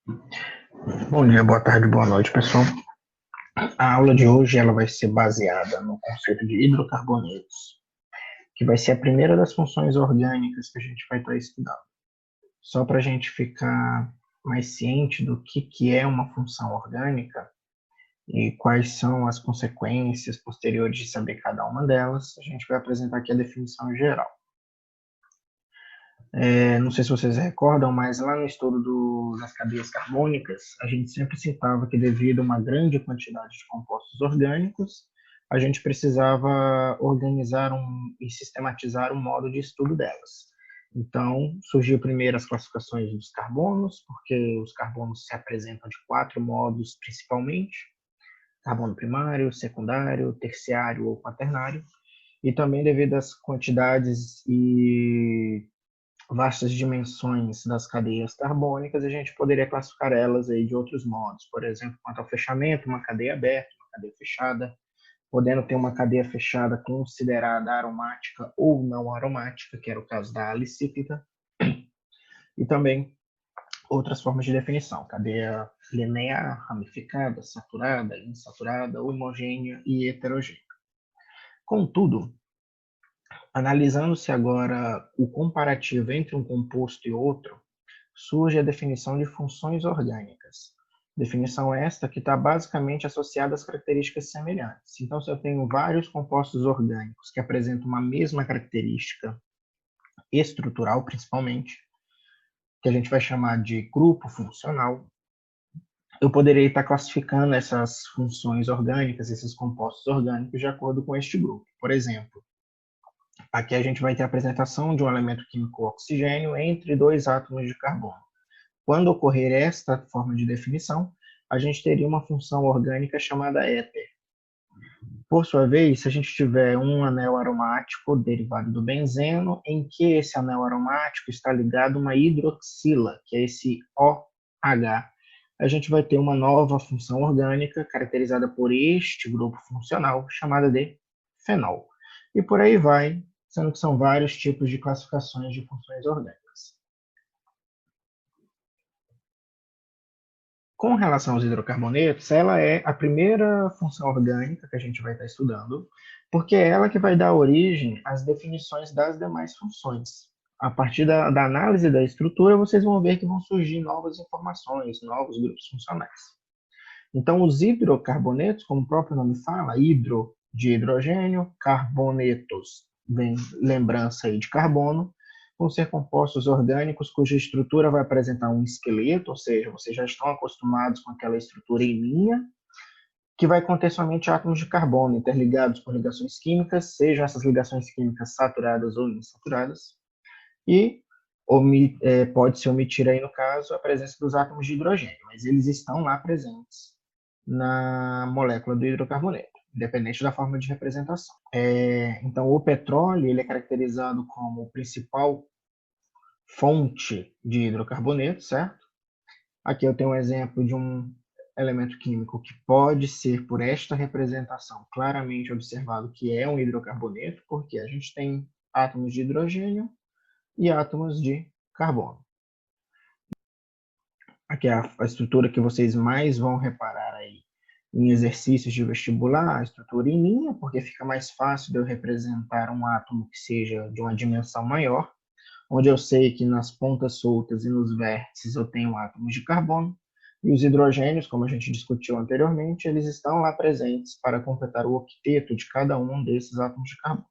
Bom dia, boa tarde, boa noite, pessoal. A aula de hoje ela vai ser baseada no conceito de hidrocarbonetos, que vai ser a primeira das funções orgânicas que a gente vai estar estudando. Só para a gente ficar mais ciente do que é uma função orgânica e quais são as consequências posteriores de saber cada uma delas, a gente vai apresentar aqui a definição geral. Não sei se vocês recordam, mas lá no estudo das cadeias carbônicas, a gente sempre citava que devido a uma grande quantidade de compostos orgânicos, a gente precisava organizar e sistematizar um modo de estudo delas. Então, surgiu primeiro as classificações dos carbonos, porque os carbonos se apresentam de 4 modos principalmente: carbono primário, secundário, terciário ou quaternário, e também devido às quantidades e vastas dimensões das cadeias carbônicas, a gente poderia classificar elas aí de outros modos. Por exemplo, quanto ao fechamento, uma cadeia aberta, uma cadeia fechada, podendo ter uma cadeia fechada considerada aromática ou não aromática, que era o caso da alicíclica, e também outras formas de definição: cadeia linear, ramificada, saturada, insaturada, homogênea e heterogênea. Contudo, analisando-se agora o comparativo entre um composto e outro, surge a definição de funções orgânicas. Definição esta que está basicamente associada às características semelhantes. Então, se eu tenho vários compostos orgânicos que apresentam uma mesma característica estrutural, principalmente, que a gente vai chamar de grupo funcional, eu poderia estar classificando essas funções orgânicas, esses compostos orgânicos, de acordo com este grupo. Por exemplo, aqui a gente vai ter a apresentação de um elemento químico oxigênio entre dois átomos de carbono. Quando ocorrer esta forma de definição, a gente teria uma função orgânica chamada éter. Por sua vez, se a gente tiver um anel aromático derivado do benzeno, em que esse anel aromático está ligado a uma hidroxila, que é esse OH, a gente vai ter uma nova função orgânica caracterizada por este grupo funcional, chamada de fenol. E por aí vai, sendo que são vários tipos de classificações de funções orgânicas. Com relação aos hidrocarbonetos, ela é a primeira função orgânica que a gente vai estar estudando, porque é ela que vai dar origem às definições das demais funções. A partir da análise da estrutura, vocês vão ver que vão surgir novas informações, novos grupos funcionais. Então, os hidrocarbonetos, como o próprio nome fala, hidro de hidrogênio, carbonetos, vem lembrança aí de carbono, vão ser compostos orgânicos cuja estrutura vai apresentar um esqueleto, ou seja, vocês já estão acostumados com aquela estrutura em linha, que vai conter somente átomos de carbono interligados por ligações químicas, sejam essas ligações químicas saturadas ou insaturadas, e pode-se omitir aí, no caso, a presença dos átomos de hidrogênio, mas eles estão lá presentes na molécula do hidrocarboneto, independente da forma de representação. Então, o petróleo ele é caracterizado como principal fonte de hidrocarboneto, certo? Aqui eu tenho um exemplo de um elemento químico que pode ser, por esta representação, claramente observado que é um hidrocarboneto, porque a gente tem átomos de hidrogênio e átomos de carbono. Aqui é a estrutura que vocês mais vão reparar aí em exercícios de vestibular, a estrutura em linha, porque fica mais fácil de eu representar um átomo que seja de uma dimensão maior, onde eu sei que nas pontas soltas e nos vértices eu tenho átomos de carbono, e os hidrogênios, como a gente discutiu anteriormente, eles estão lá presentes para completar o octeto de cada um desses átomos de carbono.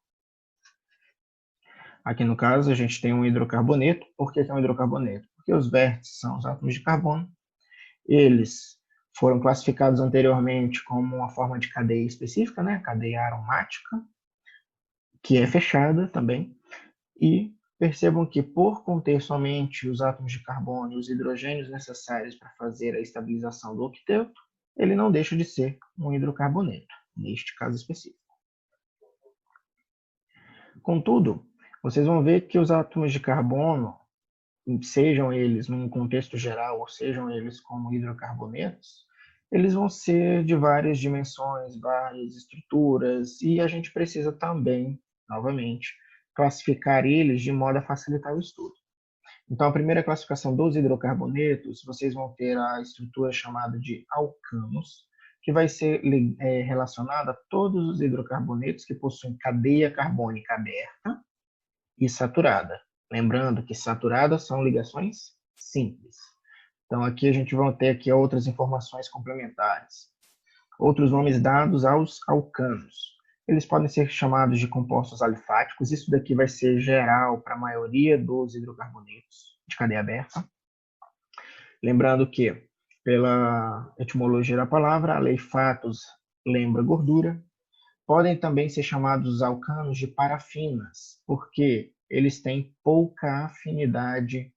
Aqui no caso a gente tem um hidrocarboneto. Por que é um hidrocarboneto? Porque os vértices são os átomos de carbono. Eles foram classificados anteriormente como uma forma de cadeia específica, né? Cadeia aromática, que é fechada também. E percebam que, por conter somente os átomos de carbono e os hidrogênios necessários para fazer a estabilização do octeto, ele não deixa de ser um hidrocarboneto, neste caso específico. Contudo, vocês vão ver que os átomos de carbono, sejam eles num contexto geral ou sejam eles como hidrocarbonetos, eles vão ser de várias dimensões, várias estruturas, e a gente precisa também, novamente, classificar eles de modo a facilitar o estudo. Então, a primeira classificação dos hidrocarbonetos, vocês vão ter a estrutura chamada de alcanos, que vai ser relacionada a todos os hidrocarbonetos que possuem cadeia carbônica aberta e saturada. Lembrando que saturadas são ligações simples. Então, aqui a gente vai ter aqui outras informações complementares. Outros nomes dados aos alcanos. Eles podem ser chamados de compostos alifáticos. Isso daqui vai ser geral para a maioria dos hidrocarbonetos de cadeia aberta. Lembrando que, pela etimologia da palavra, aleifatos lembra gordura. Podem também ser chamados alcanos de parafinas, porque eles têm pouca afinidade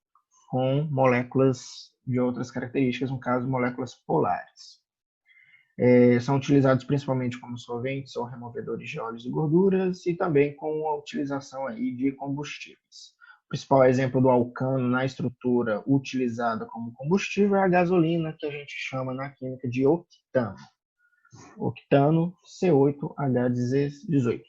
com moléculas de outras características, no caso, moléculas polares. São utilizados principalmente como solventes ou removedores de óleos e gorduras e também com a utilização aí de combustíveis. O principal exemplo do alcano na estrutura utilizada como combustível é a gasolina, que a gente chama na química de octano. Octano C8H18.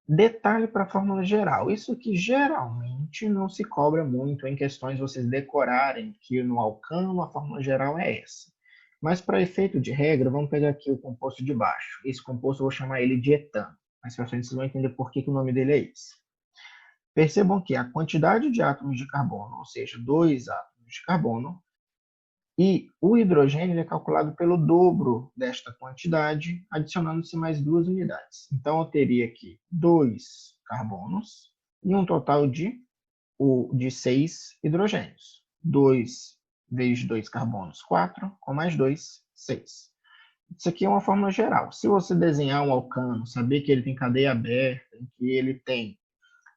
Detalhe para a fórmula geral. Isso aqui geralmente não se cobra muito em questões de vocês decorarem que no alcano a fórmula geral é essa. Mas para efeito de regra, vamos pegar aqui o composto de baixo. Esse composto eu vou chamar ele de etano. Mais para frente vocês vão entender por que o nome dele é esse. Percebam que a quantidade de átomos de carbono, ou seja, 2 átomos de carbono, e o hidrogênio é calculado pelo dobro desta quantidade, adicionando-se mais 2 unidades. Então, eu teria aqui 2 carbonos e um total de 6 hidrogênios. 2 vezes 2 carbonos, 4, com mais 2, 6. Isso aqui é uma fórmula geral. Se você desenhar um alcano, saber que ele tem cadeia aberta, que ele tem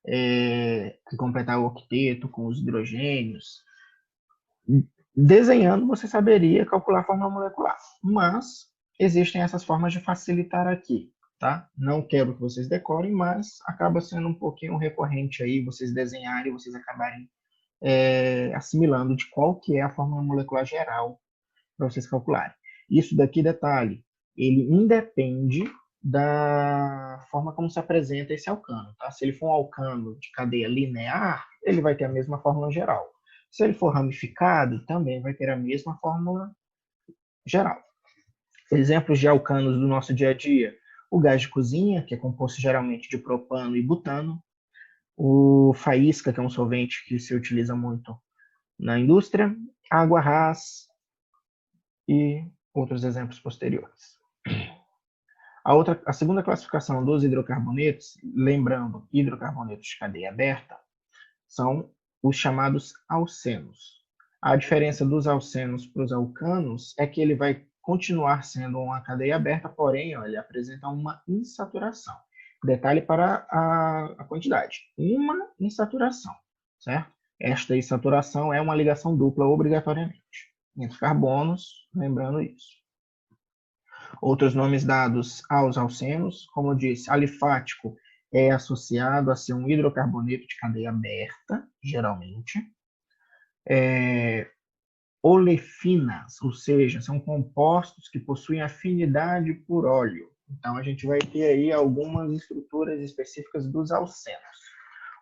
que completar o octeto com os hidrogênios, desenhando você saberia calcular a fórmula molecular. Mas existem essas formas de facilitar aqui, tá? Não quero que vocês decorem, mas acaba sendo um pouquinho recorrente aí vocês desenharem e vocês acabarem assimilando de qual que é a fórmula molecular geral para vocês calcularem. Isso daqui, detalhe, ele independe da forma como se apresenta esse alcano, tá? Se ele for um alcano de cadeia linear, ele vai ter a mesma fórmula geral. Se ele for ramificado, também vai ter a mesma fórmula geral. Exemplos de alcanos do nosso dia a dia: o gás de cozinha, que é composto geralmente de propano e butano; o faísca, que é um solvente que se utiliza muito na indústria; água ras e outros exemplos posteriores. A segunda classificação dos hidrocarbonetos, lembrando, hidrocarbonetos de cadeia aberta, são os chamados alcenos. A diferença dos alcenos para os alcanos é que ele vai continuar sendo uma cadeia aberta, porém, ele apresenta uma insaturação. Detalhe para a quantidade: uma insaturação, certo? Esta insaturação é uma ligação dupla obrigatoriamente entre carbonos, lembrando isso. Outros nomes dados aos alcenos, como eu disse, alifático é associado a ser um hidrocarboneto de cadeia aberta, geralmente. Olefinas, ou seja, são compostos que possuem afinidade por óleo. Então, a gente vai ter aí algumas estruturas específicas dos alcenos.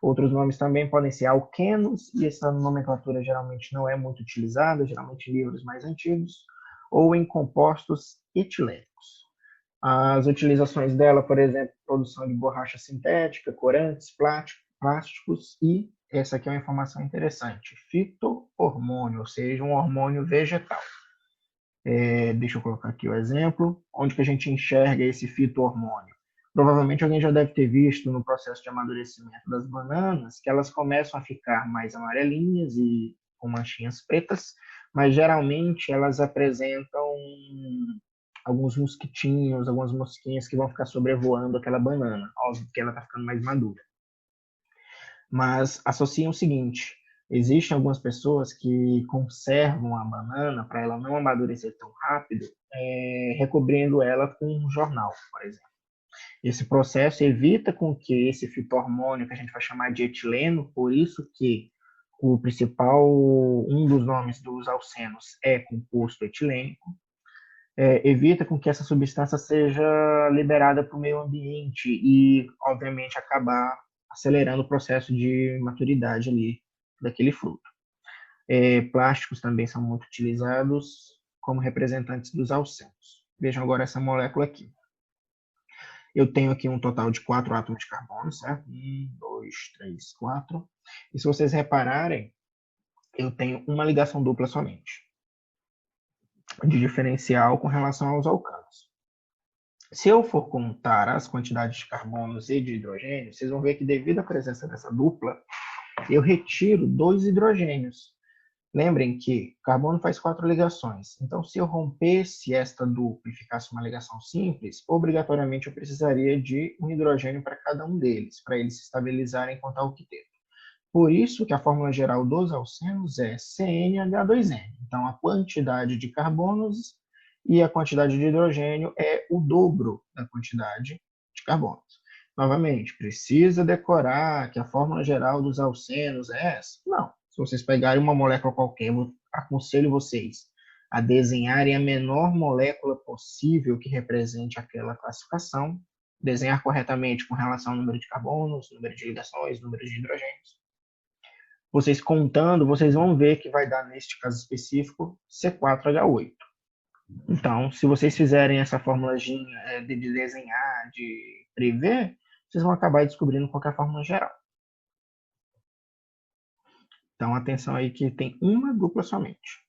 Outros nomes também podem ser alquenos, e essa nomenclatura geralmente não é muito utilizada, geralmente em livros mais antigos, ou em compostos etilênicos. As utilizações dela, por exemplo, produção de borracha sintética, corantes, plásticos e, essa aqui é uma informação interessante, fito-hormônio, ou seja, um hormônio vegetal. Deixa eu colocar aqui o exemplo. Onde que a gente enxerga esse fito-hormônio? Provavelmente alguém já deve ter visto no processo de amadurecimento das bananas que elas começam a ficar mais amarelinhas e com manchinhas pretas, mas geralmente elas apresentam alguns mosquitinhos, algumas mosquinhas que vão ficar sobrevoando aquela banana, óbvio que ela está ficando mais madura. Mas associam o seguinte: existem algumas pessoas que conservam a banana para ela não amadurecer tão rápido, recobrindo ela com um jornal, por exemplo. Esse processo evita com que esse fito-hormônio, que a gente vai chamar de etileno, por isso que um dos nomes dos alcenos é composto etilênico, evita com que essa substância seja liberada para o meio ambiente e, obviamente, acabar acelerando o processo de maturidade ali daquele fruto. Plásticos também são muito utilizados como representantes dos alcenos. Vejam agora essa molécula aqui. Eu tenho aqui um total de 4 átomos de carbono, certo? 1, 2, 3, 4. E se vocês repararem, eu tenho uma ligação dupla somente, de diferencial com relação aos alcanos. Se eu for contar as quantidades de carbonos e de hidrogênio, vocês vão ver que devido à presença dessa dupla, eu retiro 2 hidrogênios. Lembrem que carbono faz 4 ligações. Então, se eu rompesse esta dupla e ficasse uma ligação simples, obrigatoriamente eu precisaria de um hidrogênio para cada um deles, para eles se estabilizarem enquanto alqueteto. Por isso que a fórmula geral dos alcenos é CnH2n. Então, a quantidade de carbonos e a quantidade de hidrogênio é o dobro da quantidade de carbonos. Novamente, precisa decorar que a fórmula geral dos alcenos é essa? Não. Se vocês pegarem uma molécula qualquer, eu aconselho vocês a desenharem a menor molécula possível que represente aquela classificação, desenhar corretamente com relação ao número de carbonos, número de ligações, número de hidrogênios. Vocês contando, vocês vão ver que vai dar, neste caso específico, C4H8. Então, se vocês fizerem essa fórmula de desenhar, de prever, vocês vão acabar descobrindo qual é a fórmula geral. Então, atenção aí que tem uma dupla somente.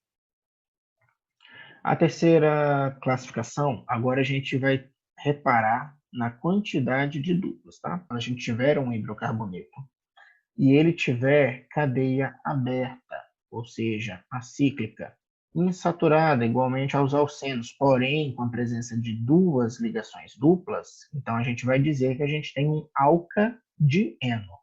A terceira classificação, agora a gente vai reparar na quantidade de duplas, tá? Quando a gente tiver um hidrocarboneto e ele tiver cadeia aberta, ou seja, acíclica, insaturada, igualmente aos alcenos, porém com a presença de 2 ligações duplas, então a gente vai dizer que a gente tem um alcadieno.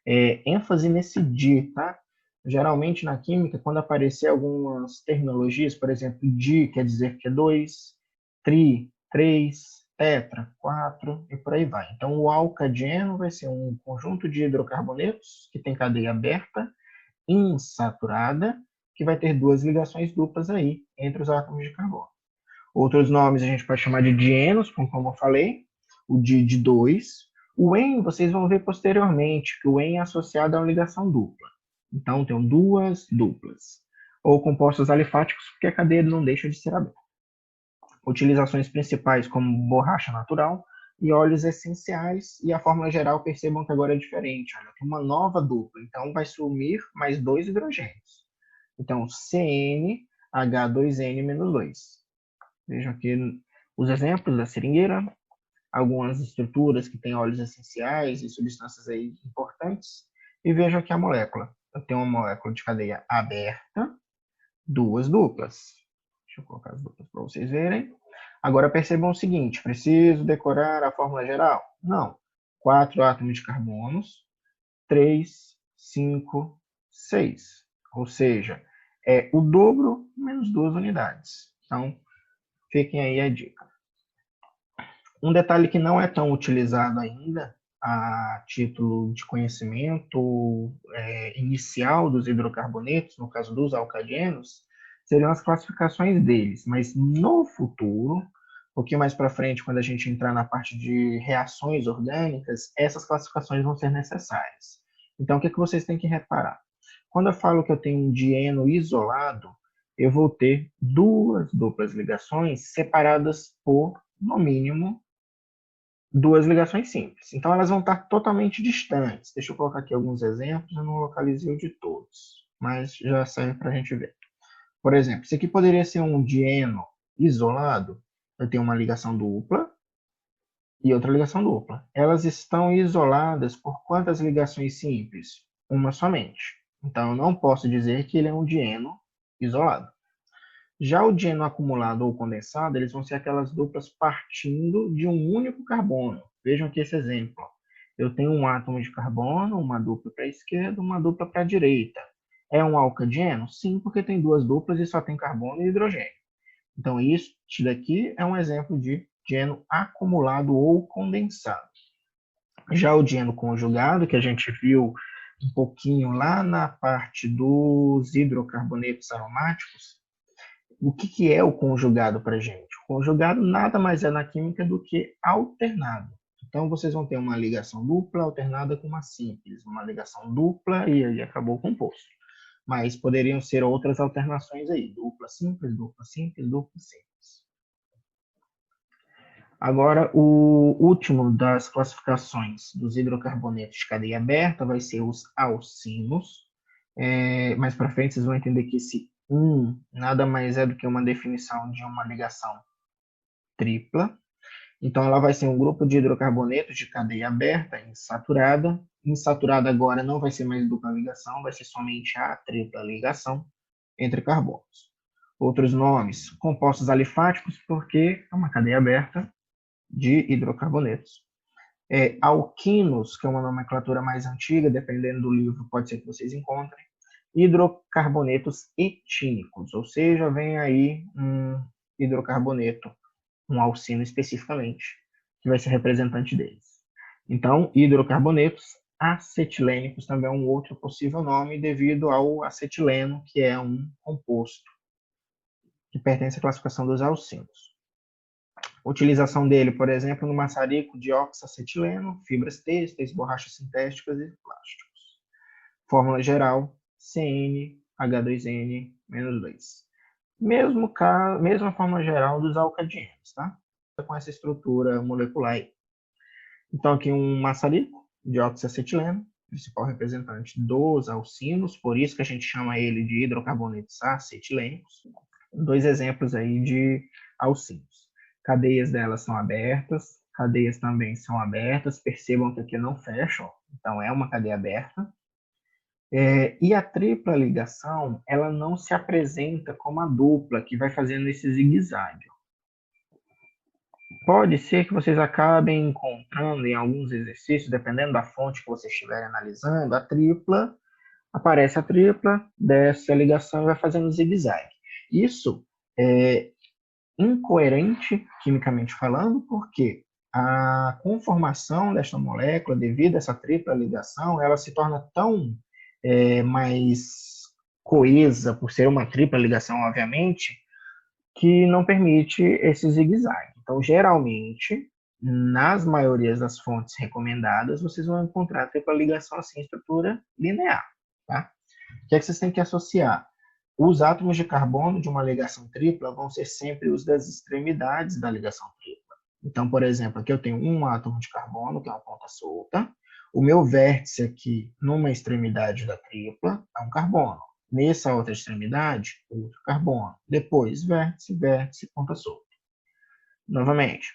ênfase nesse di, tá? Geralmente na química, quando aparecer algumas terminologias, por exemplo, di quer dizer que é 2, tri, 3, tetra, 4 e por aí vai. Então, o alcadieno vai ser um conjunto de hidrocarbonetos que tem cadeia aberta, insaturada, que vai ter 2 ligações duplas aí entre os átomos de carbono. Outros nomes a gente pode chamar de dienos, como eu falei, o di de 2. O en, vocês vão ver posteriormente que o en é associado a uma ligação dupla. Então, tem 2 duplas. Ou compostos alifáticos, porque a cadeia não deixa de ser aberta. Utilizações principais como borracha natural e óleos essenciais. E a fórmula geral, percebam que agora é diferente. Olha, tem uma nova dupla. Então, vai sumir mais 2 hidrogênios. Então, CnH2n-2. Vejam aqui os exemplos da seringueira, algumas estruturas que têm óleos essenciais e substâncias aí importantes. E vejam aqui a molécula. Eu tenho uma molécula de cadeia aberta, 2 duplas. Deixa eu colocar as duplas para vocês verem. Agora percebam o seguinte, preciso decorar a fórmula geral? Não. 4 átomos de carbonos, 3, 5, 6. Ou seja, é o dobro menos 2 unidades. Então, fiquem aí a dica. Um detalhe que não é tão utilizado ainda, a título de conhecimento inicial dos hidrocarbonetos, no caso dos alcadienos, seriam as classificações deles. Mas no futuro, um pouquinho mais para frente, quando a gente entrar na parte de reações orgânicas, essas classificações vão ser necessárias. Então, o que vocês têm que reparar? Quando eu falo que eu tenho um dieno isolado, eu vou ter 2 duplas ligações separadas por, no mínimo, 2 ligações simples. Então, elas vão estar totalmente distantes. Deixa eu colocar aqui alguns exemplos, eu não localizei o de todos, mas já serve para a gente ver. Por exemplo, isso aqui poderia ser um dieno isolado. Eu tenho uma ligação dupla e outra ligação dupla. Elas estão isoladas por quantas ligações simples? Uma somente. Então, eu não posso dizer que ele é um dieno isolado. Já o dieno acumulado ou condensado, eles vão ser aquelas duplas partindo de um único carbono. Vejam aqui esse exemplo. Eu tenho um átomo de carbono, uma dupla para a esquerda, uma dupla para a direita. É um alcadieno? Sim, porque tem 2 duplas e só tem carbono e hidrogênio. Então, isso daqui é um exemplo de dieno acumulado ou condensado. Já o dieno conjugado, que a gente viu um pouquinho lá na parte dos hidrocarbonetos aromáticos, o que é o conjugado para a gente? O conjugado nada mais é na química do que alternado. Então, vocês vão ter uma ligação dupla alternada com uma simples, uma ligação dupla e aí acabou o composto. Mas poderiam ser outras alternações aí, dupla simples, dupla simples, dupla simples. Agora, o último das classificações dos hidrocarbonetos de cadeia aberta vai ser os alcinos. Mais para frente, vocês vão entender que esse nada mais é do que uma definição de uma ligação tripla. Então, ela vai ser um grupo de hidrocarbonetos de cadeia aberta insaturada. Insaturada agora não vai ser mais dupla ligação, vai ser somente a tripla ligação entre carbonos. Outros nomes, compostos alifáticos, porque é uma cadeia aberta de hidrocarbonetos. Alquinos, que é uma nomenclatura mais antiga, dependendo do livro, pode ser que vocês encontrem. Hidrocarbonetos etínicos, ou seja, vem aí um hidrocarboneto, um alcino especificamente, que vai ser representante deles. Então, hidrocarbonetos acetilênicos também é um outro possível nome devido ao acetileno, que é um composto que pertence à classificação dos alcinos. Utilização dele, por exemplo, no maçarico de oxacetileno, fibras têxteis, borrachas sintéticas e plásticos. Fórmula geral, CnH2n-2. Mesma fórmula geral dos alcadienos, tá? Com essa estrutura molecular aí. Então, aqui um maçarico de oxacetileno, principal representante dos alcinos, por isso que a gente chama ele de hidrocarbonetos acetilênicos. Dois exemplos aí de alcinos. Cadeias delas são abertas, cadeias também são abertas, percebam que aqui não fecham, então é uma cadeia aberta. E a tripla ligação, ela não se apresenta como a dupla, que vai fazendo esse zigue-zague. Pode ser que vocês acabem encontrando em alguns exercícios, dependendo da fonte que vocês estiverem analisando, a tripla, aparece a tripla, desce a ligação e vai fazendo zigue-zague. Isso é incoerente, quimicamente falando, porque a conformação desta molécula, devido a essa tripla ligação, ela se torna tão mais coesa, por ser uma tripla ligação, obviamente, que não permite esse zigue-zague. Então, geralmente, nas maiorias das fontes recomendadas, vocês vão encontrar a tripla ligação assim, estrutura linear. Tá? O que é que vocês têm que associar? Os átomos de carbono de uma ligação tripla vão ser sempre os das extremidades da ligação tripla. Então, por exemplo, aqui eu tenho um átomo de carbono, que é uma ponta solta. O meu vértice aqui, numa extremidade da tripla, é um carbono. Nessa outra extremidade, outro carbono. Depois, vértice, vértice, ponta solta. Novamente,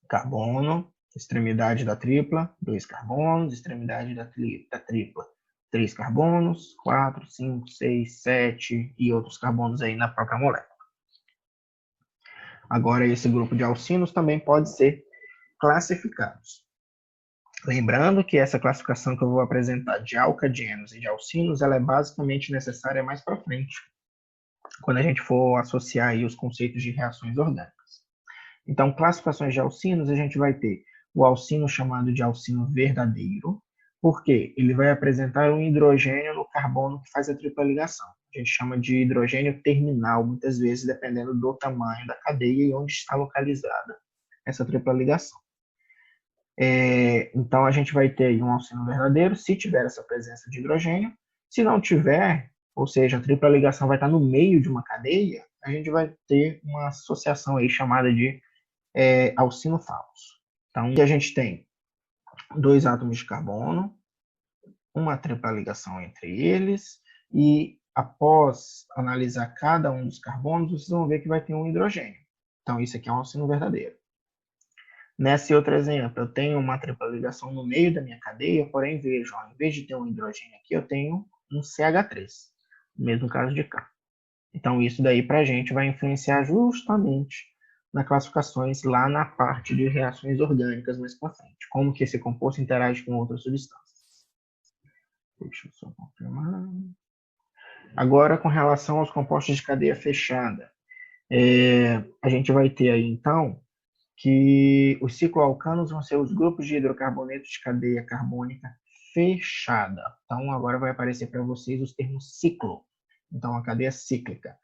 carbono, extremidade da tripla, 2 carbonos, extremidade da tripla, 3 carbonos, 4, 5, 6, 7 e outros carbonos aí na própria molécula. Agora, esse grupo de alcinos também pode ser classificados. Lembrando que essa classificação que eu vou apresentar de alcadienos e de alcinos, ela é basicamente necessária mais para frente, quando a gente for associar aí os conceitos de reações orgânicas. Então, classificações de alcinos, a gente vai ter o alcino chamado de alcino verdadeiro, porque ele vai apresentar um hidrogênio no carbono que faz a tripla ligação. A gente chama de hidrogênio terminal, muitas vezes, dependendo do tamanho da cadeia e onde está localizada essa tripla ligação. Então, a gente vai ter aí um alcino verdadeiro, se tiver essa presença de hidrogênio. Se não tiver, ou seja, a tripla ligação vai estar no meio de uma cadeia, a gente vai ter uma associação aí chamada de alcino falso. Então, aqui a gente tem 2 átomos de carbono, uma tripla ligação entre eles, e após analisar cada um dos carbonos, vocês vão ver que vai ter um hidrogênio. Então, isso aqui é um alcino verdadeiro. Nesse outro exemplo, eu tenho uma tripla ligação no meio da minha cadeia, porém, vejo, em vez de ter um hidrogênio aqui, eu tenho um CH3, no mesmo caso de cá. Então, isso daí para a gente vai influenciar justamente nas classificações lá na parte de reações orgânicas mais para frente. Como que esse composto interage com outras substâncias. Deixa eu só confirmar. Agora, com relação aos compostos de cadeia fechada, a gente vai ter aí, então, que os cicloalcanos vão ser os grupos de hidrocarbonetos de cadeia carbônica fechada. Então, agora vai aparecer para vocês os termos ciclo. Então, a cadeia cíclica.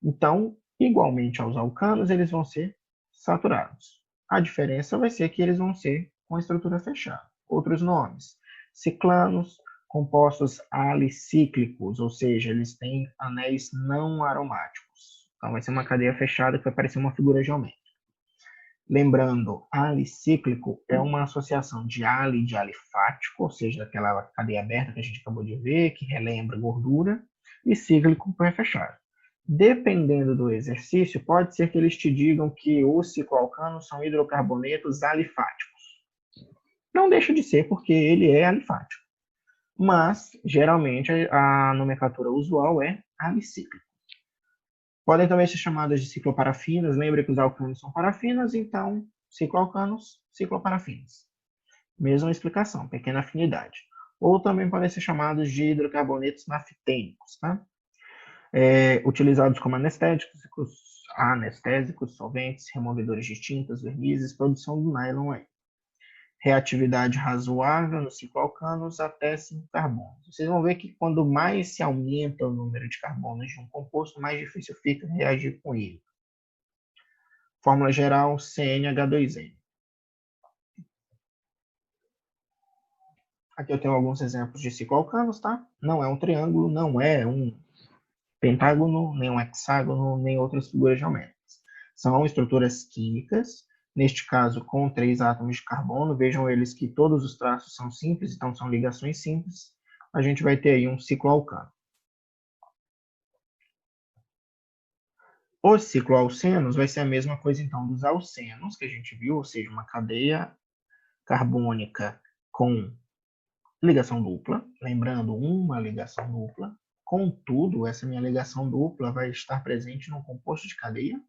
Então, igualmente aos alcanos, eles vão ser saturados. A diferença vai ser que eles vão ser com a estrutura fechada. Outros nomes: ciclanos, compostos alicíclicos, ou seja, eles têm anéis não aromáticos. Então, vai ser uma cadeia fechada que vai parecer uma figura geométrica. Lembrando, alicíclico é uma associação de de alifático, ou seja, aquela cadeia aberta que a gente acabou de ver, que relembra gordura, e cíclico é fechado. Dependendo do exercício, pode ser que eles te digam que os cicloalcanos são hidrocarbonetos alifáticos. Não deixa de ser, porque ele é alifático. Mas, geralmente, a nomenclatura usual é alicíclico. Podem também ser chamadas de cicloparafinas. Lembre que os alcanos são parafinas, então cicloalcanos, cicloparafinas. Mesma explicação, pequena afinidade. Ou também podem ser chamados de hidrocarbonetos naftênicos, tá? Utilizados como anestésicos, solventes, removedores de tintas, vernizes, produção do nylon aí. Reatividade razoável nos cicloalcanos até 5 carbonos. Vocês vão ver que quando mais se aumenta o número de carbonos de um composto, mais difícil fica reagir com ele. Fórmula geral, CnH2n. Aqui eu tenho alguns exemplos de cicloalcanos, tá? Não é um triângulo, não é um pentágono, nem um hexágono, nem outras figuras geométricas. São estruturas químicas, neste caso com 3 átomos de carbono. Vejam eles que todos os traços são simples, então são ligações simples. A gente vai ter aí um cicloalcano. Os cicloalcenos vai ser a mesma coisa então dos alcenos que a gente viu, ou seja, uma cadeia carbônica com ligação dupla, lembrando, uma ligação dupla. Contudo, essa minha ligação dupla vai estar presente num composto de cadeia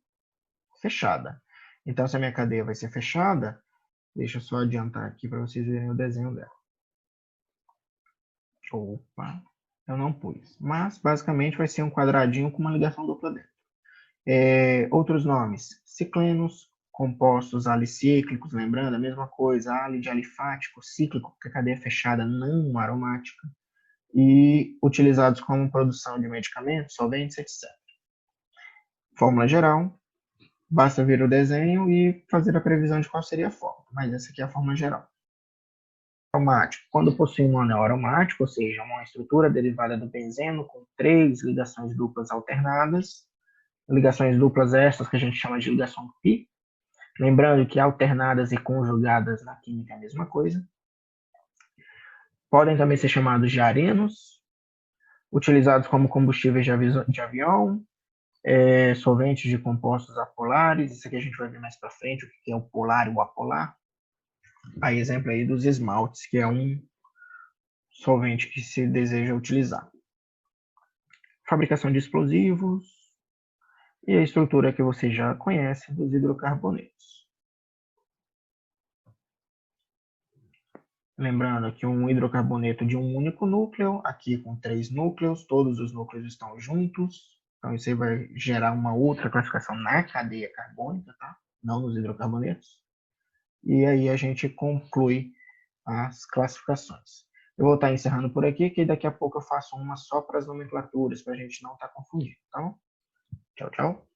fechada. Então, se a minha cadeia vai ser fechada, deixa eu só adiantar aqui para vocês verem o desenho dela. Opa, eu não pus. Mas, basicamente, vai ser um quadradinho com uma ligação dupla dentro. Outros nomes: ciclenos, compostos alicíclicos, lembrando a mesma coisa, de alifático, cíclico, porque a cadeia é fechada, não aromática, e utilizados como produção de medicamentos, solventes, etc. Fórmula geral, basta ver o desenho e fazer a previsão de qual seria a fórmula, mas essa aqui é a fórmula geral. Aromático, quando possui um anel aromático, ou seja, uma estrutura derivada do benzeno com 3 ligações duplas alternadas, ligações duplas estas que a gente chama de ligação pi, lembrando que alternadas e conjugadas na química é a mesma coisa. Podem também ser chamados de arenos, utilizados como combustíveis de avião, solventes de compostos apolares. Isso aqui a gente vai ver mais para frente, o que é o polar e o apolar. Aí, exemplo aí dos esmaltes, que é um solvente que se deseja utilizar. Fabricação de explosivos e a estrutura que você já conhece dos hidrocarbonetos. Lembrando que um hidrocarboneto de um único núcleo, aqui com 3 núcleos, todos os núcleos estão juntos. Então, isso aí vai gerar uma outra classificação na cadeia carbônica, tá? Não nos hidrocarbonetos. E aí a gente conclui as classificações. Eu vou estar encerrando por aqui, que daqui a pouco eu faço uma só para as nomenclaturas, para a gente não estar confundindo, tá bom? Tchau, tchau.